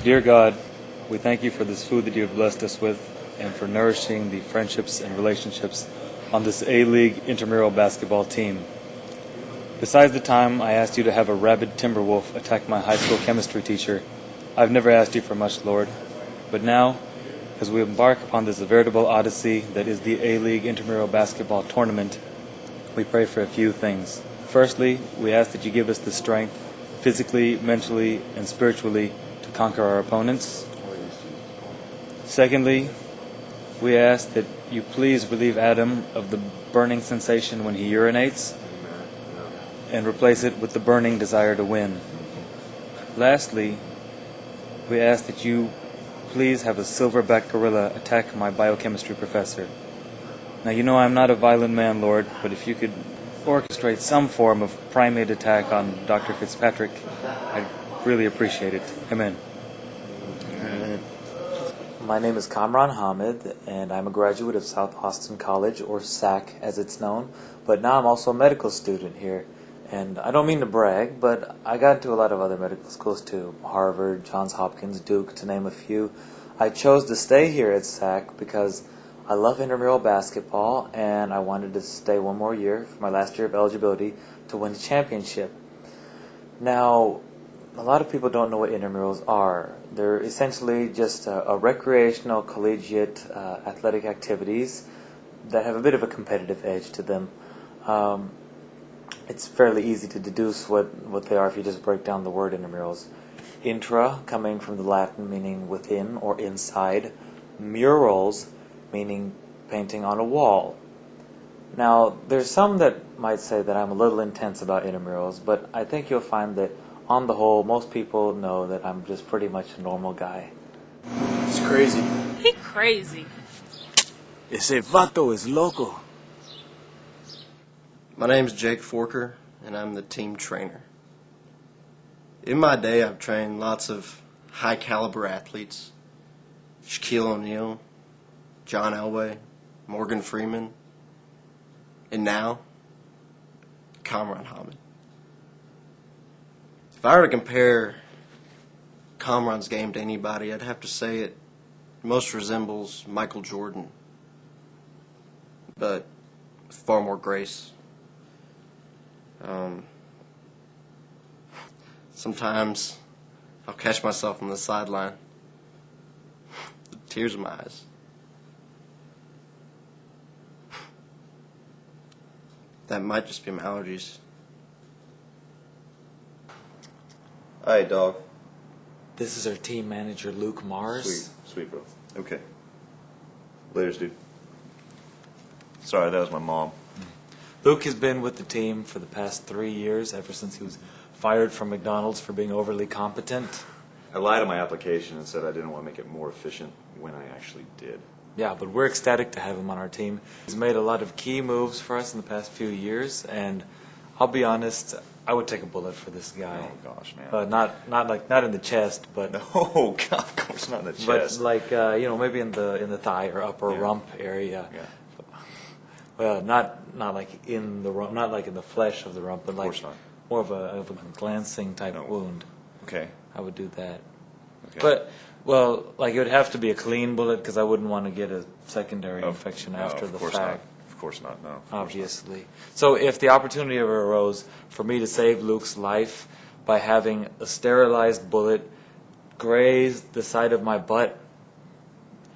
Dear God, we thank you for this food that you have blessed us with and for nourishing the friendships and relationships on this A-League intramural basketball team. Besides the time I asked you to have a rabid timber wolf attack my high school chemistry teacher, I've never asked you for much, Lord. But now, as we embark upon this veritable odyssey that is the A-League intramural basketball tournament, we pray for a few things. Firstly, we ask that you give us the strength, physically, mentally, and spiritually, to conquer our opponents. Secondly, we ask that you please relieve Adam of the burning sensation when he urinates and replace it with the burning desire to win. Lastly, we ask that you please have a silverback gorilla attack my biochemistry professor. Now, you know I'm not a violent man, Lord, but if you could orchestrate some form of primate attack on Dr. Fitzpatrick, I'd really appreciate it. Amen. My name is Kamran Hamid, and I'm a graduate of South Austin College, or SAC as it's known, but now I'm also a medical student here. And I don't mean to brag, but I got into a lot of other medical schools too, Harvard, Johns Hopkins, Duke, to name a few. I chose to stay here at SAC because I love intramural basketball, and I wanted to stay one more year, for my last year of eligibility, to win the championship. Now, a lot of people don't know what intramurals are. They're essentially just a recreational, collegiate athletic activities that have a bit of a competitive edge to them. It's fairly easy to deduce what they are if you just break down the word intramurals. Intra, coming from the Latin meaning within or inside. Murals, meaning painting on a wall. Now, there's some that might say that I'm a little intense about intramurals, but I think you'll find that on the whole, most people know that I'm just pretty much a normal guy. It's crazy. He crazy. Ese vato es loco. My name's Jake Forker, and I'm the team trainer. In my day, I've trained lots of high-caliber athletes. Shaquille O'Neal, John Elway, Morgan Freeman, and now, Kamran Hamid. If I were to compare Kamran's game to anybody, I'd have to say it most resembles Michael Jordan, but with far more grace. Sometimes I'll catch myself on the sideline, tears in my eyes. That might just be my allergies. Hi, dog. This is our team manager, Luke Mars. Sweet, bro. Okay. Laters, dude. Sorry, that was my mom. Luke has been with the team for the past 3 years, ever since he was fired from McDonald's for being overly competent. I lied on my application and said I didn't want to make it more efficient when I actually did. Yeah, but we're ecstatic to have him on our team. He's made a lot of key moves for us in the past few years, and I'll be honest, I would take a bullet for this guy. Oh gosh, man. Not in the chest, but Oh God, of course not in the chest. but like maybe in the thigh or upper rump area. Yeah. Well, not like in the rump, not like in the flesh of the rump, but Of like course not. more of a glancing type No. wound. Okay. I would do that. Okay. But like it would have to be a clean bullet because I wouldn't want to get a secondary infection after of the course fact. Not. Of course not. No. Of course Obviously. So if the opportunity ever arose for me to save Luke's life by having a sterilized bullet graze the side of my butt,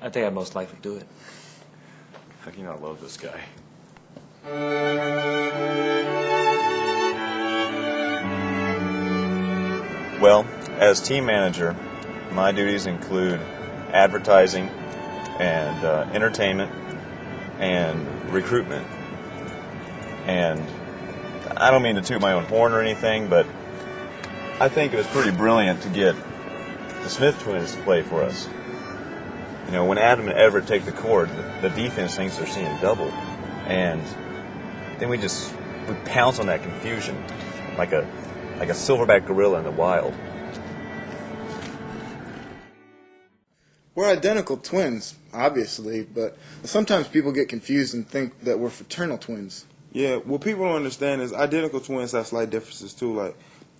I think I'd most likely do it. How can you not love this guy? Well, as team manager, my duties include advertising and entertainment and recruitment. And I don't mean to toot my own horn or anything, but I think it was pretty brilliant to get the Smith twins to play for us. You know, when Adam and Everett take the court, the defense thinks they're seeing double. And then we pounce on that confusion like a silverback gorilla in the wild. We're identical twins, obviously, but sometimes people get confused and think that we're fraternal twins. Yeah, what people don't understand is identical twins have slight differences too. Like,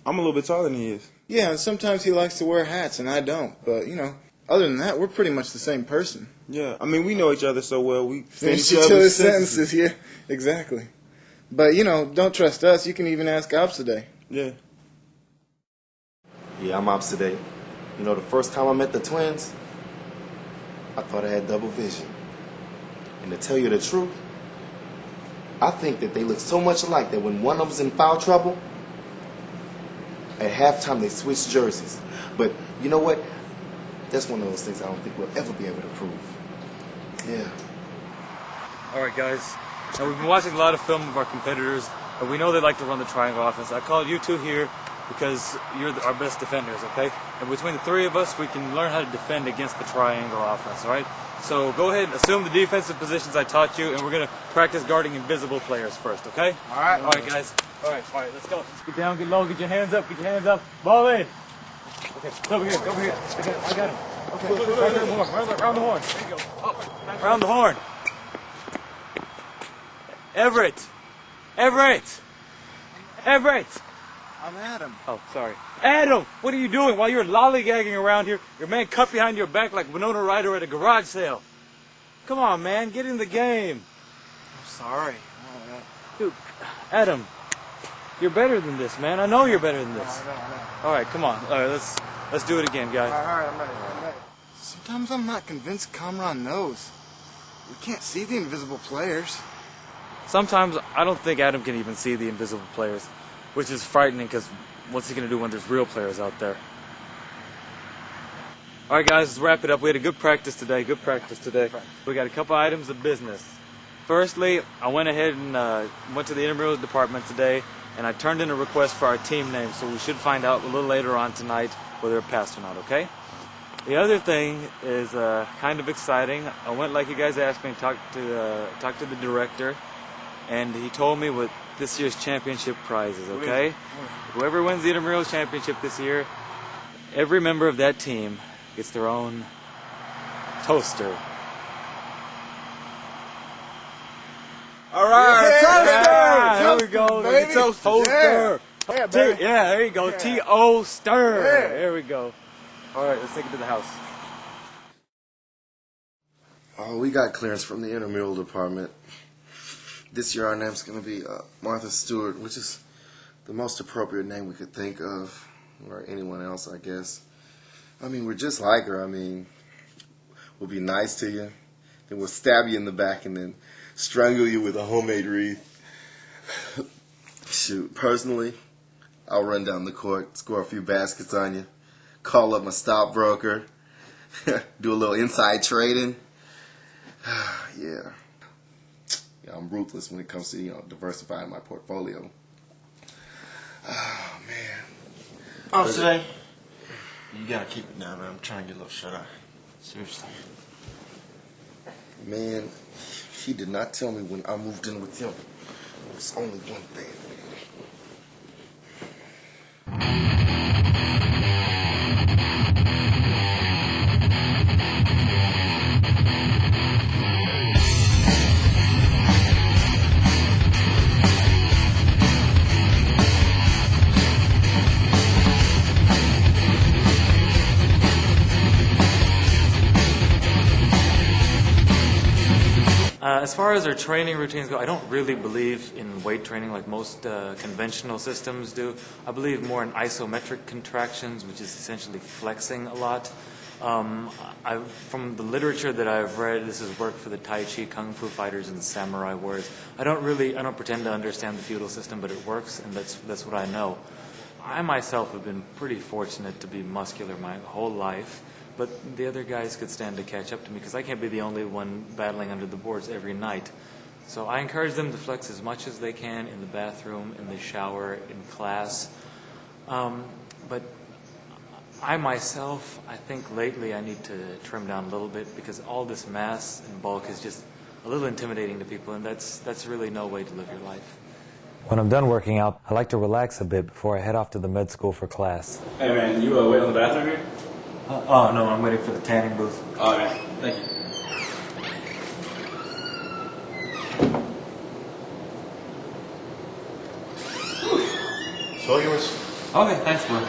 I'm a little bit taller than he is. Yeah, and sometimes he likes to wear hats and I don't. But, you know, other than that, we're pretty much the same person. Yeah, I mean, we know each other so well. We Finish each other's sentences. Yeah, exactly. But, you know, don't trust us. You can even ask Ops today. Yeah. Yeah, I'm Ops today. You know, the first time I met the twins, I thought I had double vision. And to tell you the truth, I think that they look so much alike that when one of them's in foul trouble, at halftime they switch jerseys. But you know what? That's one of those things I don't think we'll ever be able to prove. Yeah. All right, guys. Now, we've been watching a lot of film of our competitors, and we know they like to run the triangle offense. I called you two here because you're our best defenders, okay? And between the three of us, we can learn how to defend against the triangle offense, all right? So go ahead and assume the defensive positions I taught you, and we're going to practice guarding invisible players first, okay? All right. All right, guys. All right, let's go. Get down, get low, get your hands up, Ball in. Okay, over here. I got him. Okay, round the horn. There you go. Oh, round the horn. Everett. I'm Adam. Oh, sorry. Adam, what are you doing while you're lollygagging around here? Your man cut behind your back like Winona Ryder at a garage sale. Come on, man, get in the game. I'm sorry. Dude, Adam, you're better than this, man. I know you're better than this. All right, come on. All right, let's do it again, guys. All right, I'm ready. Sometimes I'm not convinced Kamran knows. We can't see the invisible players. Sometimes I don't think Adam can even see the invisible players, which is frightening because what's he going to do when there's real players out there? All right, guys, let's wrap it up. We had a good practice today. We got a couple items of business. Firstly, I went ahead and went to the Intramural department today, and I turned in a request for our team name, so we should find out a little later on tonight whether it passed or not, okay? The other thing is kind of exciting. I went, like you guys asked me, and talked to the director, and he told me what this year's championship prize is, okay? Whoever wins the Intramural championship this year, every member of that team gets their own toaster. All right, Yeah, there we go. baby. Toaster. Yeah, baby. Yeah, there you go. T-O-Stir. There we go. All right, let's take it to the house. Oh, we got clearance from the intramural department. This year our name's going to be Martha Stewart, which is the most appropriate name we could think of, or anyone else, I guess. I mean, we're just like her. I mean, we'll be nice to you, then we'll stab you in the back and then strangle you with a homemade wreath. Shoot, personally, I'll run down the court, score a few baskets on you, call up my stockbroker, do a little inside trading. Yeah, I'm ruthless when it comes to, diversifying my portfolio. Oh, man. Oh, today, you gotta keep it down, man. I'm trying to get a little shut eye. Seriously. Man, he did not tell me when I moved in with him. It was only one thing. As far as our training routines go, I don't really believe in weight training like most conventional systems do. I believe more in isometric contractions, which is essentially flexing a lot. From the literature that I've read, this has worked for the Tai Chi, Kung Fu fighters, and samurai warriors. I don't pretend to understand the feudal system, but it works, and that's what I know. I myself have been pretty fortunate to be muscular my whole life. But the other guys could stand to catch up to me because I can't be the only one battling under the boards every night. So I encourage them to flex as much as they can in the bathroom, in the shower, in class. But I myself, I think lately I need to trim down a little bit because all this mass and bulk is just a little intimidating to people, and that's really no way to live your life. When I'm done working out, I like to relax a bit before I head off to the med school for class. Hey man, you waiting in the bathroom here? Oh no, I'm waiting for the tanning booth. Oh man, thank you. So yours. Okay, thanks, bro.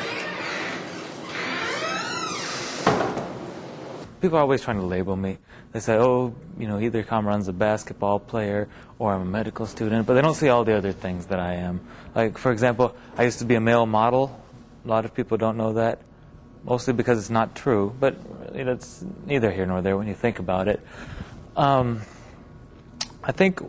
people are always trying to label me. They say, oh, either Kamran's a basketball player or I'm a medical student, but they don't see all the other things that I am. Like, for example, I used to be a male model. A lot of people don't know that, mostly because it's not true, but it's neither here nor there when you think about it. I think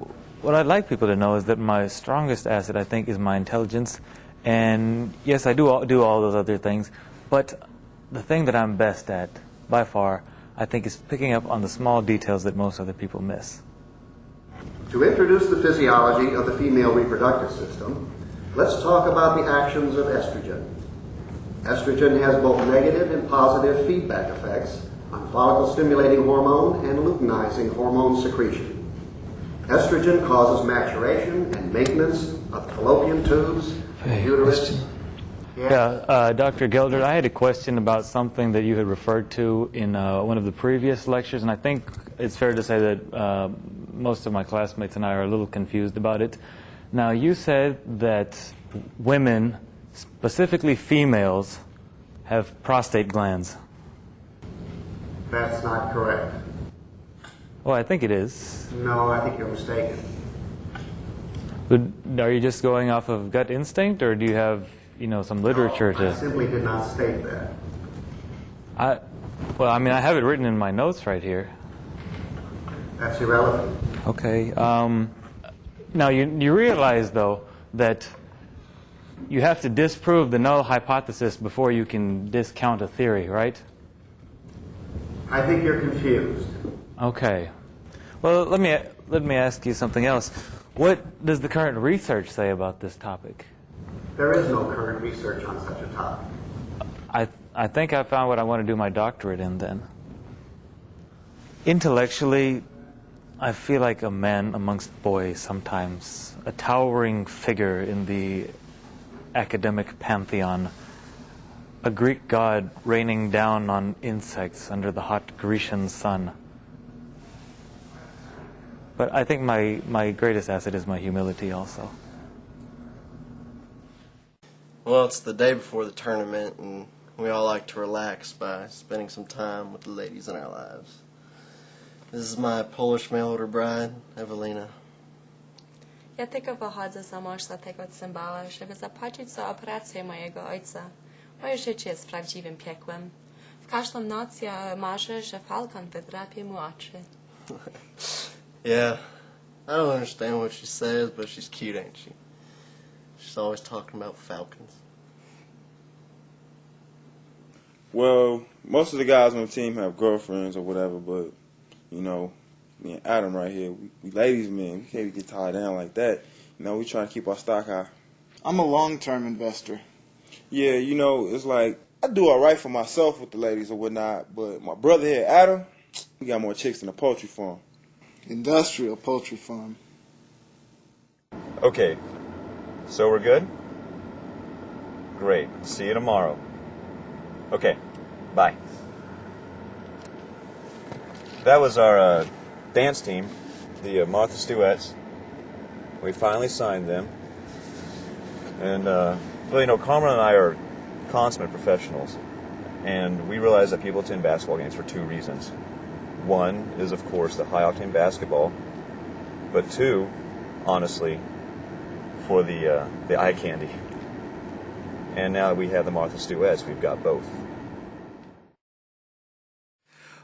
what I'd like people to know is that my strongest asset, I think, is my intelligence. And yes, I do all those other things, but the thing that I'm best at, by far, I think, is picking up on the small details that most other people miss. To introduce the physiology of the female reproductive system, let's talk about the actions of estrogen. Estrogen has both negative and positive feedback effects on follicle-stimulating hormone and luteinizing hormone secretion. Estrogen causes maturation and maintenance of the fallopian tubes, uterus. Yeah, Dr. Gelder, I had a question about something that you had referred to in one of the previous lectures, and I think it's fair to say that most of my classmates and I are a little confused about it. Now, you said that women, specifically females, have prostate glands. That's not correct. Well, I think it is. No, I think you're mistaken. But are you just going off of gut instinct, or do you have, some literature No, I to... simply did not state that. I have it written in my notes right here. That's irrelevant. Okay. Now, you realize, though, that you have to disprove the null hypothesis before you can discount a theory, right? I think you're confused. Okay. Well, let me ask you something else. What does the current research say about this topic? There is no current research on such a topic. I think I found what I want to do my doctorate in then. Intellectually, I feel like a man amongst boys sometimes, a towering figure in the academic pantheon, a Greek god raining down on insects under the hot Grecian sun. But I think my greatest asset is my humility also. Well, it's the day before the tournament, and we all like to relax by spending some time with the ladies in our lives. This is my Polish mail-order bride, Evelina. Ja tylko wychodzę za mąż, dlatego cymbała, żeby zapłacić za operację mojego ojca. Moje życie jest prawdziwym piekłem. W każdą noc ja marzę, że falcon wydrapie mu oczy. Yeah, I don't understand what she says, but she's cute, ain't she? She's always talking about falcons. Well, most of the guys on the team have girlfriends or whatever, but, me and Adam right here, we ladies, man, we can't get tied down like that. We trying to keep our stock high. I'm a long-term investor. Yeah, it's like, I do all right for myself with the ladies or whatnot, but my brother here, Adam, he got more chicks than a poultry farm. Industrial poultry farm. Okay, so we're good? Great. See you tomorrow. Okay, bye. That was our dance team, the Martha Stewarts. We finally signed them. And, Carmen and I are consummate professionals. And we realize that people attend basketball games for two reasons. One is, of course, the high-octane basketball. But two, honestly, for the eye candy. And now that we have the Martha Stewarts, we've got both.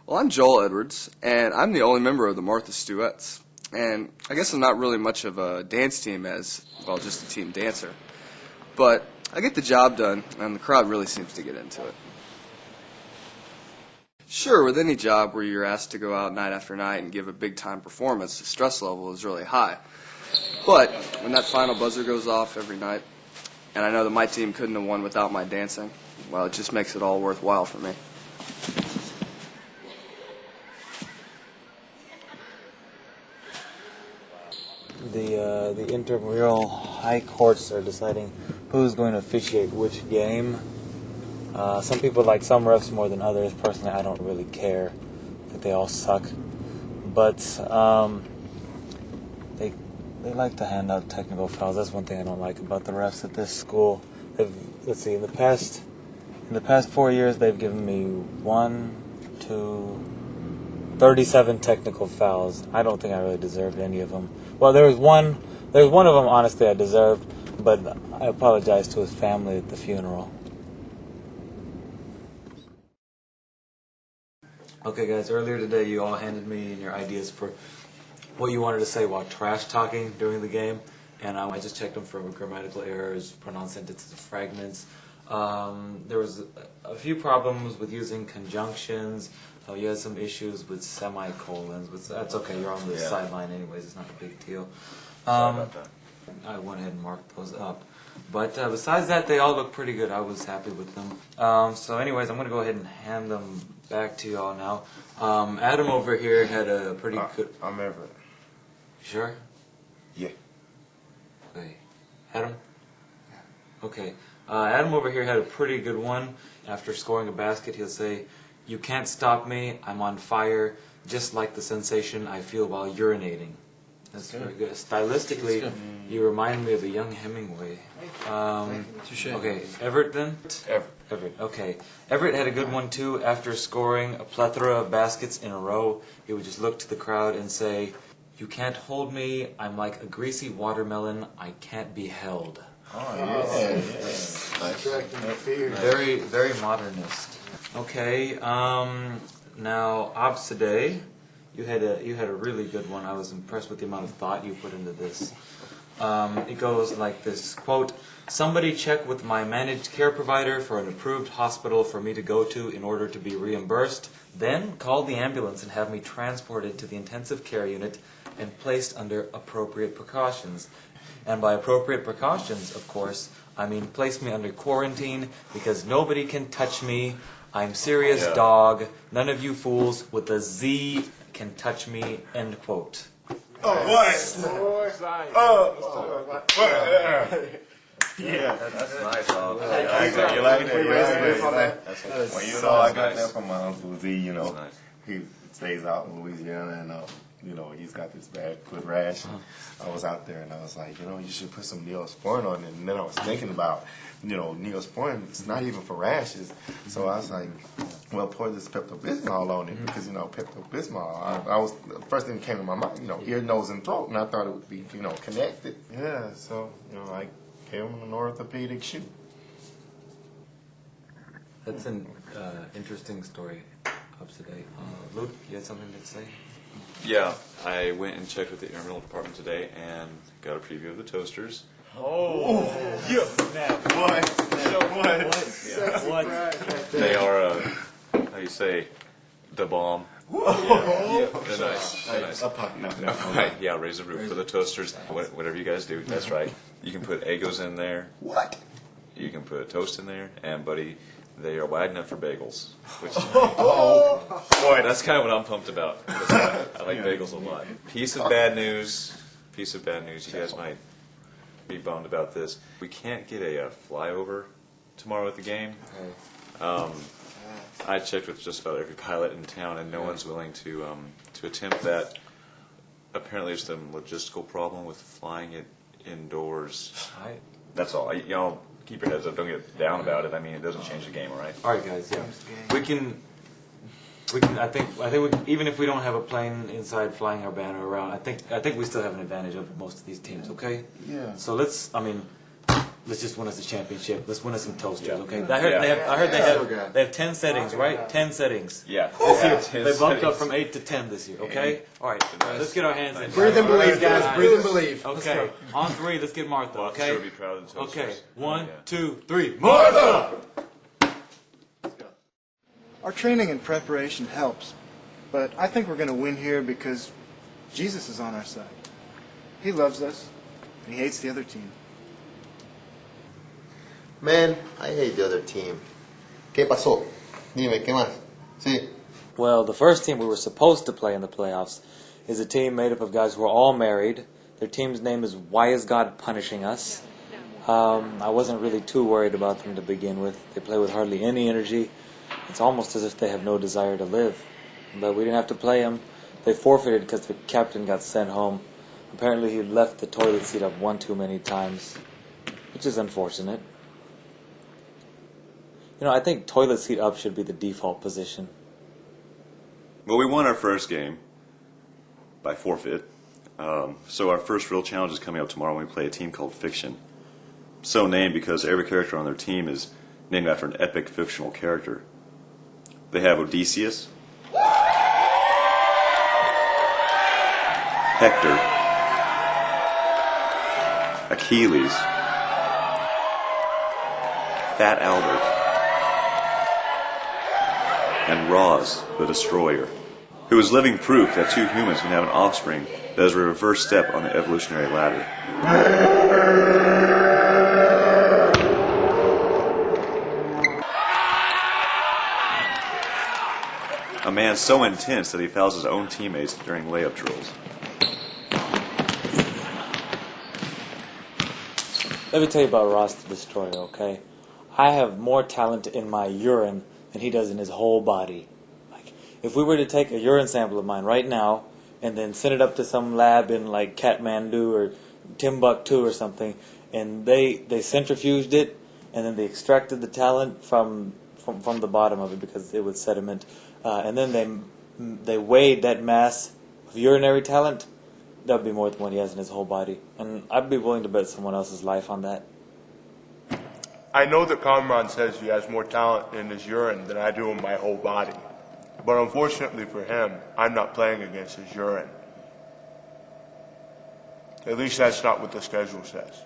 Well, I'm Joel Edwards, and I'm the only member of the Martha Stewarts. And I guess I'm not really much of a dance team as, well, just a team dancer. But I get the job done, and the crowd really seems to get into it. Sure, with any job where you're asked to go out night after night and give a big-time performance, the stress level is really high. But when that final buzzer goes off every night, and I know that my team couldn't have won without my dancing, well, it just makes it all worthwhile for me. The intramural high courts are deciding who's going to officiate which game. Some people like some refs more than others. Personally, I don't really care. I think they all suck. But they like to hand out technical fouls. That's one thing I don't like about the refs at this school. Let's see, in the past 4 years, they've given me 1, 2, 37 technical fouls. I don't think I really deserved any of them. Well, there was one of them, honestly, I deserved, but I apologize to his family at the funeral. Okay, guys, earlier today you all handed me your ideas for what you wanted to say while trash talking during the game, and I just checked them for grammatical errors, pronounced sentences, fragments. There was a few problems with using conjunctions. You had some issues with semicolons, but that's okay. You're on the sideline anyways. It's not a big deal. Sorry about that. I went ahead and marked those up. But besides that, they all look pretty good. I was happy with them. So anyways, I'm going to go ahead and hand them back to y'all now. Adam over here had a pretty good... I'm Everett. Sure? Yeah. Okay. Adam? Okay. Adam over here had a pretty good one. After scoring a basket, he'll say, "You can't stop me. I'm on fire, just like the sensation I feel while urinating." That's very good. Stylistically, you remind me of a young Hemingway. Okay, Everett then? Everett, okay. Everett had a good one too. After scoring a plethora of baskets in a row, he would just look to the crowd and say, "You can't hold me. I'm like a greasy watermelon. I can't be held." Oh, yeah. Very, very modernist. Okay, now, Absade, you had a really good one. I was impressed with the amount of thought you put into this. It goes like this, quote, "Somebody check with my managed care provider for an approved hospital for me to go to in order to be reimbursed. Then call the ambulance and have me transported to the intensive care unit and placed under appropriate precautions." And by appropriate precautions, of course, I mean place me under quarantine because nobody can touch me. I'm serious, dog. None of you fools with a Z can touch me, end quote. Yeah, that's nice. You like that? Well, you know, I got that from my Uncle Z, you know. He stays out in Louisiana, and you know, he's got this bad foot rash. I was out there, and I was like, you know, you should put some Neosporin on it. And then I was thinking about, you know, Neosporin, it's not even for rashes. So I was like, well, pour this Pepto-Bismol on it, because, you know, Pepto-Bismol, I was, the first thing that came to my mind, you know, ear, nose, and throat, and I thought it would be, you know, connected. Yeah, so, you know, I gave him an orthopedic shoe. That's an interesting story up today. Luke, you had something to say? Yeah, I went and checked with the Intramural department today and got a preview of the toasters. They are, how you say, the bomb. They're nice. They're nice. Right, yeah, raise the roof for the toasters. Whatever you guys do, that's right. You can put Eggos in there. What? You can put toast in there, and buddy, they are wide enough for bagels. Which, boy, that's kind of what I'm pumped about. I like bagels a lot. Piece of bad news. You guys might be bummed about this. We can't get a flyover tomorrow at the game. I checked with just about every pilot in town, and no one's willing to attempt that. Apparently, there's some logistical problem with flying it indoors. That's all. You know, keep your heads up. Don't get down about it. I mean, it doesn't change the game, all right? All right, guys. Yeah, we can. I think even if we don't have a plane inside flying our banner around, I think we still have an advantage over most of these teams. Okay. Yeah. So let's just win us a championship. Let's win us some toasters. Okay. I heard they have 10 settings, right? 10 settings. Yeah. This year, they bumped up from 8 to 10 this year. Okay. All right. Let's get our hands in. Breathe and believe, guys. Breathe and believe. Okay. On 3, let's get Martha. Okay. Sure be proud of the toasters. Okay. 1, 2, 3. Martha. Our training and preparation helps, but I think we're going to win here because Jesus is on our side. He loves us, and he hates the other team. Man, I hate the other team. ¿Qué pasó? Dime, ¿qué más? Sí. Well, the first team we were supposed to play in the playoffs is a team made up of guys who are all married. Their team's name is Why Is God Punishing Us? I wasn't really too worried about them to begin with. They play with hardly any energy. It's almost as if they have no desire to live. But we didn't have to play them. They forfeited because the captain got sent home. Apparently he left the toilet seat up one too many times, which is unfortunate. You know, I think toilet seat up should be the default position. Well, we won our first game by forfeit. So our first real challenge is coming up tomorrow when we play a team called Fiction. So named because every character on their team is named after an epic fictional character. They have Odysseus, Hector, Achilles, Fat Albert, and Roz, the Destroyer, who is living proof that two humans can have an offspring that is a reverse step on the evolutionary ladder. A man so intense that he fouls his own teammates during layup drills. Let me tell you about Ross the Destroyer, okay? I have more talent in my urine than he does in his whole body. Like, if we were to take a urine sample of mine right now and then send it up to some lab in like Kathmandu or Timbuktu or something, and they centrifuged it and then they extracted the talent from the bottom of it because it was sediment, and then they weighed that mass of urinary talent, that would be more than what he has in his whole body. And I'd be willing to bet someone else's life on that. I know that Kamran says he has more talent in his urine than I do in my whole body. But unfortunately for him, I'm not playing against his urine. At least that's not what the schedule says.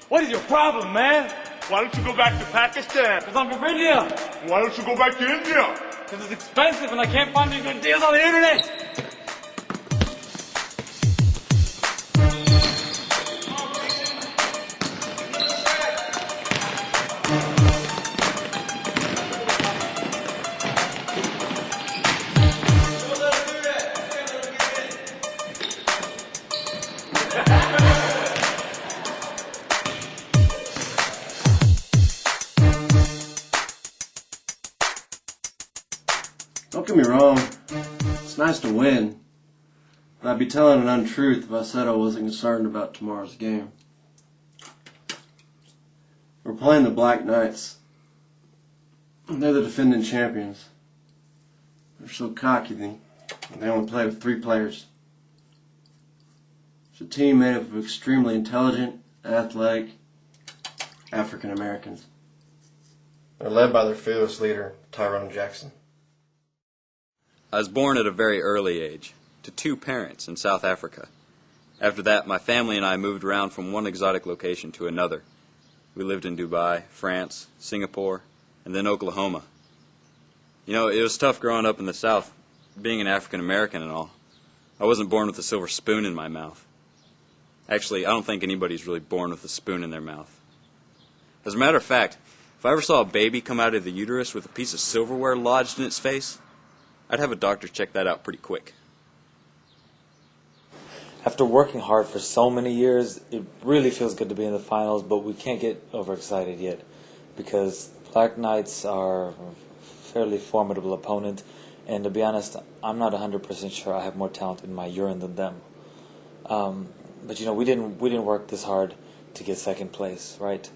What is your problem, man? Why don't you go back to Pakistan? Because I'm from India. Why don't you go back to India? Because it's expensive and I can't find any good deals on the internet. Don't get me wrong, it's nice to win, but I'd be telling an untruth if I said I wasn't concerned about tomorrow's game. We're playing the Black Knights. They're the defending champions. They're so cocky they only play with 3 players. It's a team made up of extremely intelligent, athletic African Americans. They're led by their fearless leader, Tyrone Jackson. I was born at a very early age, to 2 parents in South Africa. After that, my family and I moved around from one exotic location to another. We lived in Dubai, France, Singapore, and then Oklahoma. You know, it was tough growing up in the South, being an African American and all. I wasn't born with a silver spoon in my mouth. Actually, I don't think anybody's really born with a spoon in their mouth. As a matter of fact, if I ever saw a baby come out of the uterus with a piece of silverware lodged in its face, I'd have a doctor check that out pretty quick. After working hard for so many years, it really feels good to be in the finals, but we can't get overexcited yet because Black Knights are a fairly formidable opponent, and to be honest, I'm not 100% sure I have more talent in my urine than them. But you know, we didn't work this hard to get second place, right?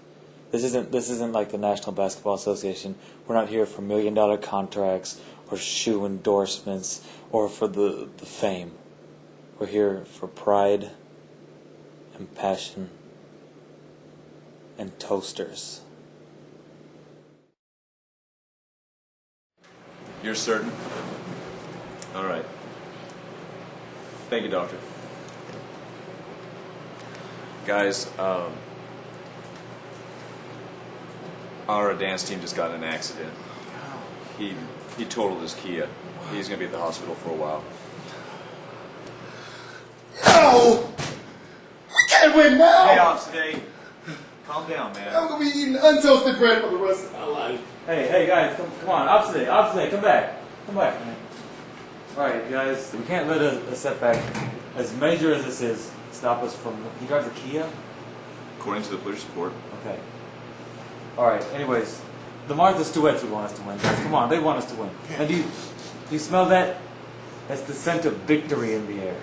This isn't like the National Basketball Association. We're not here for $1 million contracts or shoe endorsements or for the fame. We're here for pride compassion, and toasters. You're certain? All right. Thank you, Doctor. Guys, our dance team just got in an accident. He totaled his Kia. He's gonna be at the hospital for a while. No! We can't win now! Hey, Ops, calm down, man. I'm gonna be eating untoasted bread for the rest of my life. Hey, guys, come on, Opposite, come back, man. All right, guys, we can't let a setback as major as this is stop us from. He drives a Kia. According to the police report. Okay. All right. Anyways, the Martha Stewarts would want us to win, guys. Come on, they want us to win. And do you smell that? That's the scent of victory in the air.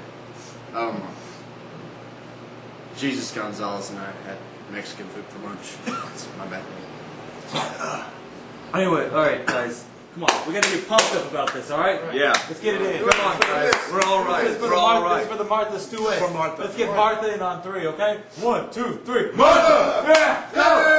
Jesus Gonzalez and I had Mexican food for lunch. That's my bad. Anyway, all right, guys. Come on, we gotta get pumped up about this, all right? Yeah. Let's get it in. Come on, guys. We're all right. This is We're all right. This is for the Martha Stewarts. For Martha. Let's get Martha in on 3, okay? 1, 2, 3. Martha! Yeah! Go!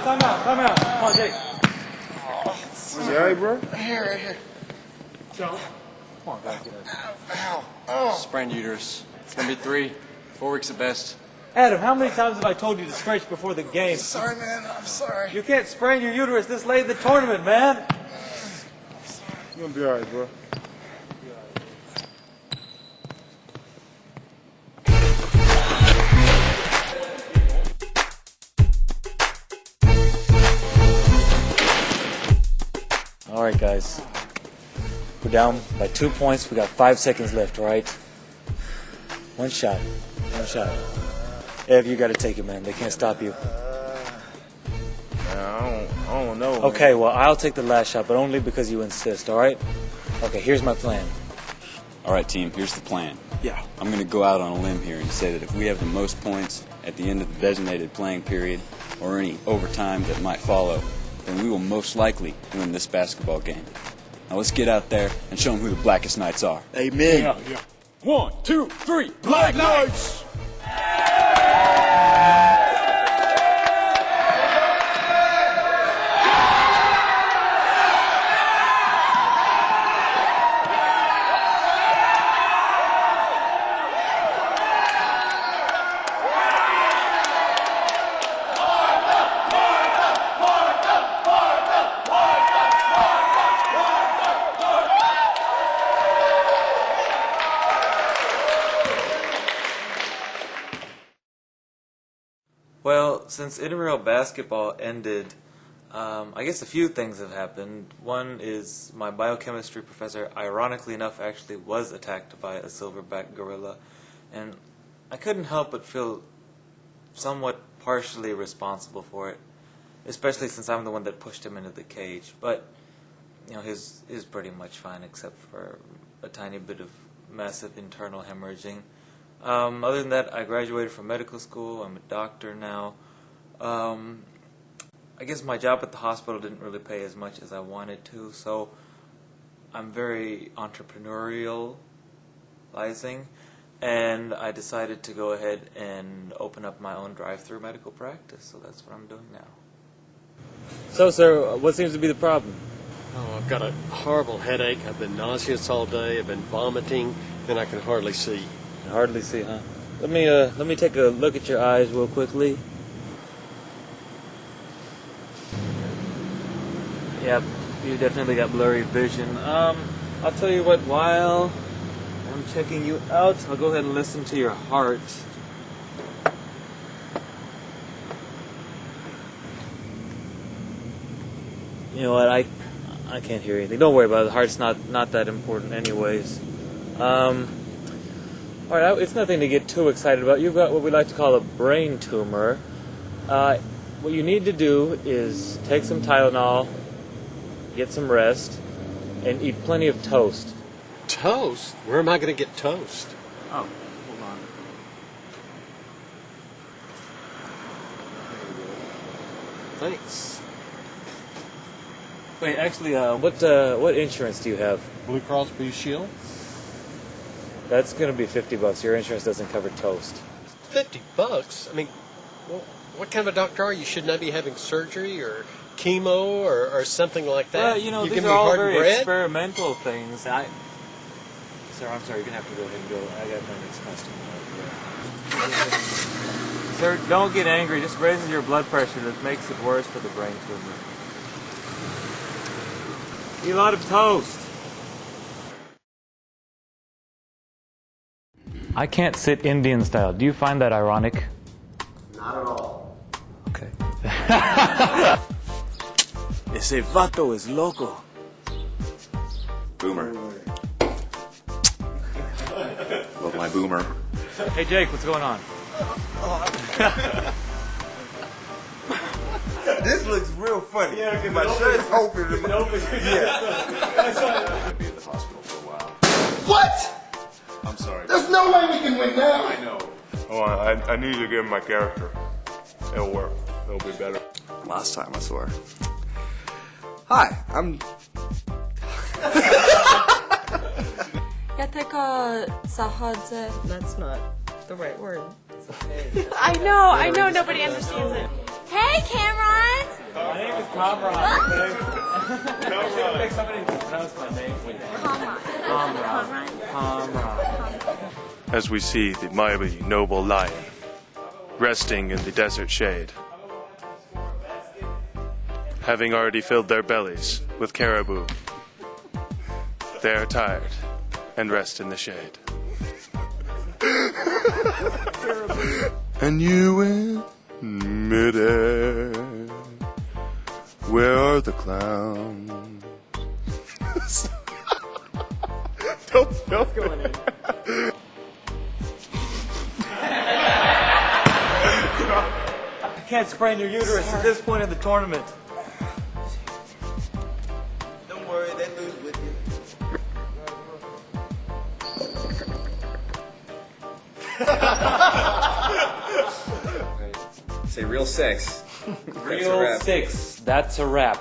Time out. Come on, Jake. You alright, bro? Right here. Come on, guys. Get up. Sprained uterus. It's gonna be 3, 4 weeks at best. Adam, how many times have I told you to stretch before the game? Sorry, man. I'm sorry. You can't sprain your uterus this late in the tournament, man. You're gonna be alright, bro. All right, guys. We're down by 2 points. We got 5 seconds left, all right? One shot. Ev, you got to take it, man. They can't stop you. I don't know. Okay, well, I'll take the last shot, but only because you insist, all right? Okay, here's my plan. All right, team, here's the plan. Yeah. I'm going to go out on a limb here and say that if we have the most points at the end of the designated playing period or any overtime that might follow, then we will most likely win this basketball game. Now let's get out there and show them who the Blackest Knights are. Amen. Yeah. 1, 2, 3, Black Knights! Well, since intramural basketball ended, I guess a few things have happened. One is my biochemistry professor, ironically enough, actually was attacked by a silverback gorilla, and I couldn't help but feel somewhat partially responsible for it, especially since I'm the one that pushed him into the cage. But you know, his is pretty much fine, except for a tiny bit of massive internal hemorrhaging. Other than that, I graduated from medical school. I'm a doctor now. I guess my job at the hospital didn't really pay as much as I wanted to, so I'm very entrepreneurializing, and I decided to go ahead and open up my own drive-through medical practice, so that's what I'm doing now. So, sir, what seems to be the problem? Oh, I've got a horrible headache. I've been nauseous all day. I've been vomiting, and I can hardly see. Hardly see, huh? Let me take a look at your eyes real quickly. Yep, you definitely got blurry vision. I'll tell you what, while I'm checking you out, I'll go ahead and listen to your heart. You know what, I can't hear anything. Don't worry about it. The heart's not that important anyways. Alright, it's nothing to get too excited about. You've got what we like to call a brain tumor. What you need to do is take some Tylenol, get some rest, and eat plenty of toast. Toast? Where am I going to get toast? Oh, hold on. Thanks. Wait, actually, what insurance do you have? Blue Cross Blue Shield? That's going to be $50. Your insurance doesn't cover toast. $50? I mean, what kind of a doctor are you? Shouldn't I be having surgery or chemo or something like that? Well, you know, these are all very experimental things. Sir, I'm sorry, you're going to have to go ahead and go. I got my next customer. Sir, don't get angry. Just raises your blood pressure. That makes it worse for the brain tumor. Eat a lot of toast. I can't sit Indian style. Do you find that ironic? Not at all. Okay. Ese vato es loco. Boomer. Love my boomer. Hey Jake, what's going on? This looks real funny. Yeah, my shirt's open. I'm gonna be at the hospital for a while. What? I'm sorry. There's no way we can win now. I know. Hold on, I need to give him my character. It'll work. It'll be better. Last time, I swear. Hi, I'm... That's not the right word. I know, nobody understands it. Hey, Cameron! My name is Kamran. I should make somebody pronounce my name for you. Kamran. As we see the mighty noble lion resting in the desert shade, having already filled their bellies with caribou, they are tired and rest in the shade. And you in midair, where are the clowns? Don't go in. I can't sprain your uterus at this point in the tournament. Don't worry, they lose with you. Say real 6. Real 6. That's a wrap.